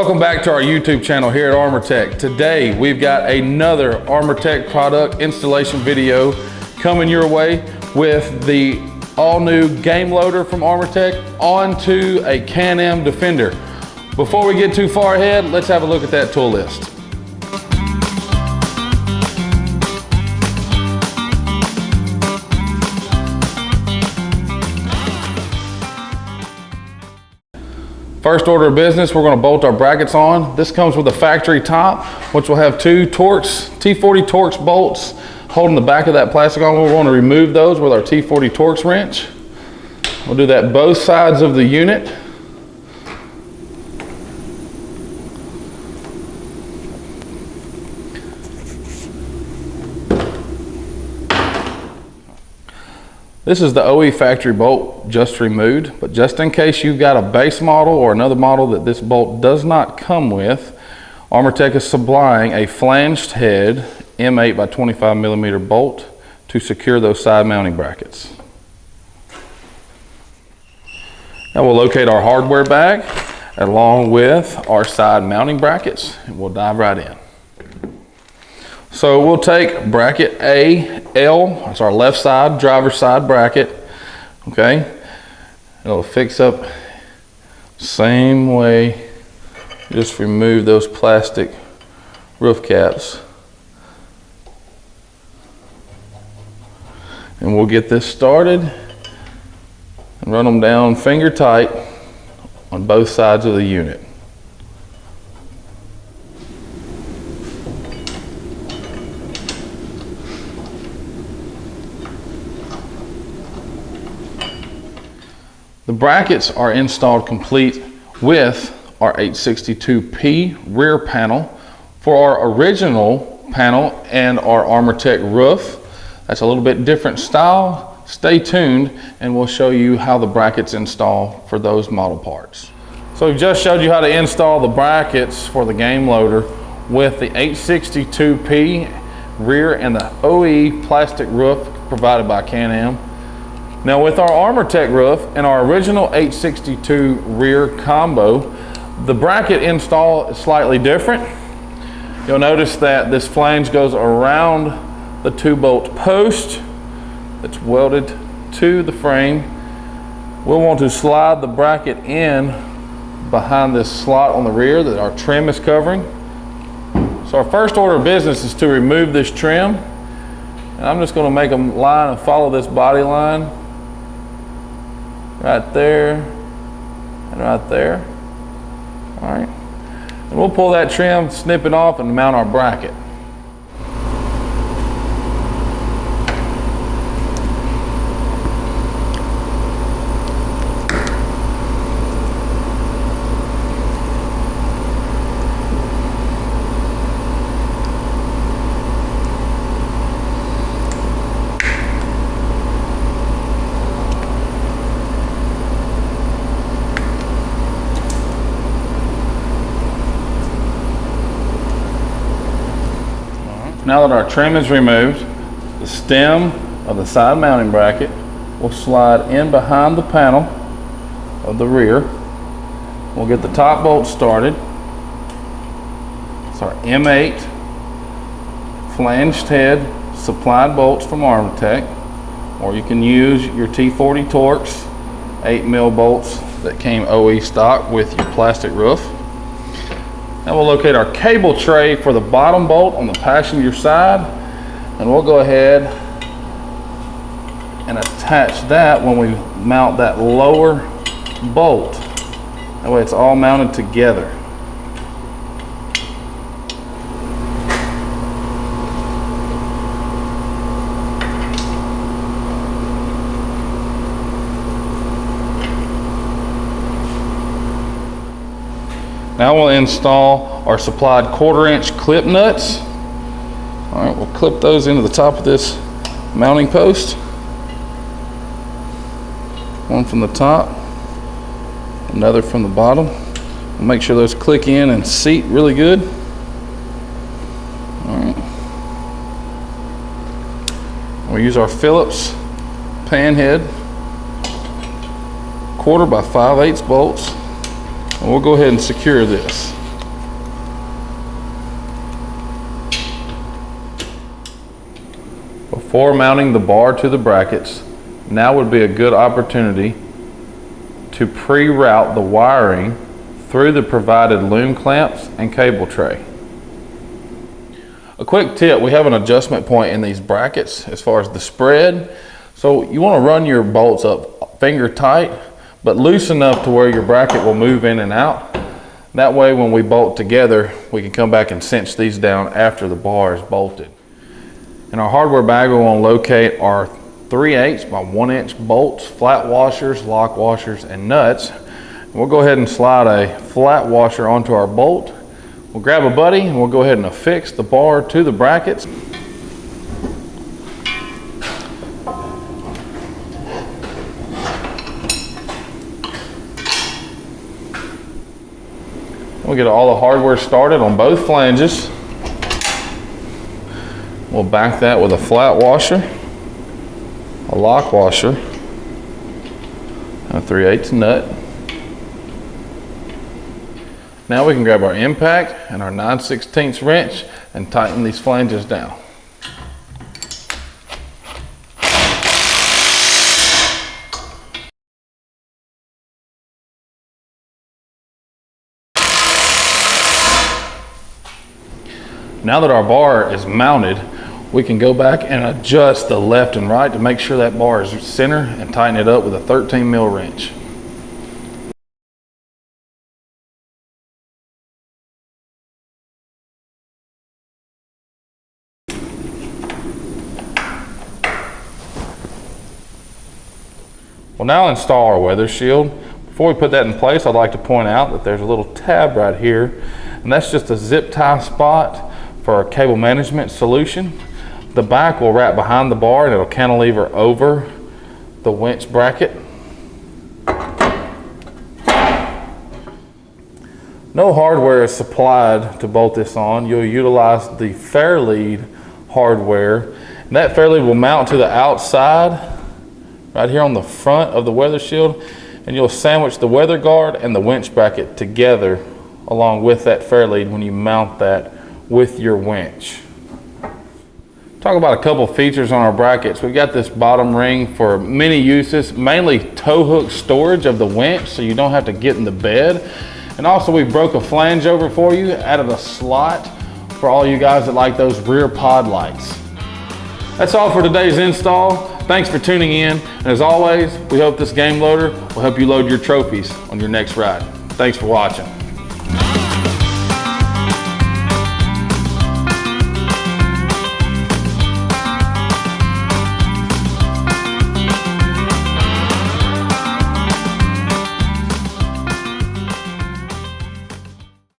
Welcome back to our YouTube channel here at ArmorTech. Today we've got another ArmorTech product installation video coming your way with the all-new game loader from ArmorTech onto a CanAm Defender. Before we get too far ahead, let's have a look at that tool list. First order of business, we're going to bolt our brackets on. This comes with a factory top, which will have two Torx, T40 Torx bolts holding the back of that plastic on. We're going to remove those with our T40 Torx wrench. We'll do that both sides of the unit. This is the OE factory bolt just removed, but just in case you've got a base model or another model that this bolt does not come with, ArmorTech is supplying a flanged head M8 by 25 millimeter bolt to secure those side mounting brackets. Now we'll locate our hardware bag along with our side mounting brackets and we'll dive right in. So we'll take bracket AL, that's our left side, driver's side bracket, okay? It'll fix up same way, just remove those plastic roof caps. And we'll get this started and run them down finger tight on both sides of the unit. The brackets are installed complete with our 862P rear panel. For our original panel and our ArmorTech roof, that's a little bit different style. Stay tuned and we'll show you how the brackets install for those model parts. So we've just showed you how to install the brackets for the game loader with the 862P rear and the OE plastic roof provided by CanAm. Now with our ArmorTech roof and our original 862 rear combo, the bracket install is slightly different. You'll notice that this flange goes around the 2-bolt post that's welded to the frame. We'll want to slide the bracket in behind this slot on the rear that our trim is covering. So our first order of business is to remove this trim. And I'm just going to make a line and follow this body line. Right there, and right there. All right. And we'll pull that trim, snip it off, and mount our bracket. Now that our trim is removed, the stem of the side mounting bracket will slide in behind the panel of the rear. We'll get the top bolt started. It's our M8 flanged head supplied bolts from ArmorTech, or you can use your T40 Torx 8mm bolts that came OE stock with your plastic roof. Now we'll locate our cable tray for the bottom bolt on the passenger side, and we'll go ahead and attach that when we mount that lower bolt. That way it's all mounted together. Now we'll install our supplied 1/4-inch clip nuts. All right, we'll clip those into the top of this mounting post. One from the top, another from the bottom. We'll make sure those click in and seat really good. All right. We'll use our Phillips pan head, 1/4 by 5/8 bolts, and we'll go ahead and secure this. Before mounting the bar to the brackets, now would be a good opportunity to pre-route the wiring through the provided loom clamps and cable tray. A quick tip, we have an adjustment point in these brackets as far as the spread. So you want to run your bolts up finger tight, but loose enough to where your bracket will move in and out. That way when we bolt together, we can come back and cinch these down after the bar is bolted. In our hardware bag, we want to locate our 3/8 by 1 inch bolts, flat washers, lock washers, and nuts. We'll go ahead and slide a flat washer onto our bolt. We'll grab a buddy and we'll go ahead and affix the bar to the brackets. We'll get all the hardware started on both flanges. We'll back that with a flat washer, a lock washer, and a 3/8 nut. Now we can grab our impact and our 9/16 wrench and tighten these flanges down. Now that our bar is mounted, we can go back and adjust the left and right to make sure that bar is center and tighten it up with a 13 mil wrench. We'll now install our weather shield. Before we put that in place, I'd like to point out that there's a little tab right here, and that's just a zip tie spot for our cable management solution. The back will wrap behind the bar and it'll cantilever over the winch bracket. No hardware is supplied to bolt this on. You'll utilize the fair lead hardware, and that fair lead will mount to the outside right here on the front of the weather shield, and you'll sandwich the weather guard and the winch bracket together along with that fair lead when you mount that with your winch. Talk about a couple features on our brackets. We've got this bottom ring for many uses, mainly tow hook storage of the winch so you don't have to get in the bed. And also we broke a flange over for you, added a slot for all you guys that like those rear pod lights. That's all for today's install. Thanks for tuning in, and as always, we hope this game loader will help you load your trophies on your next ride. Thanks for watching.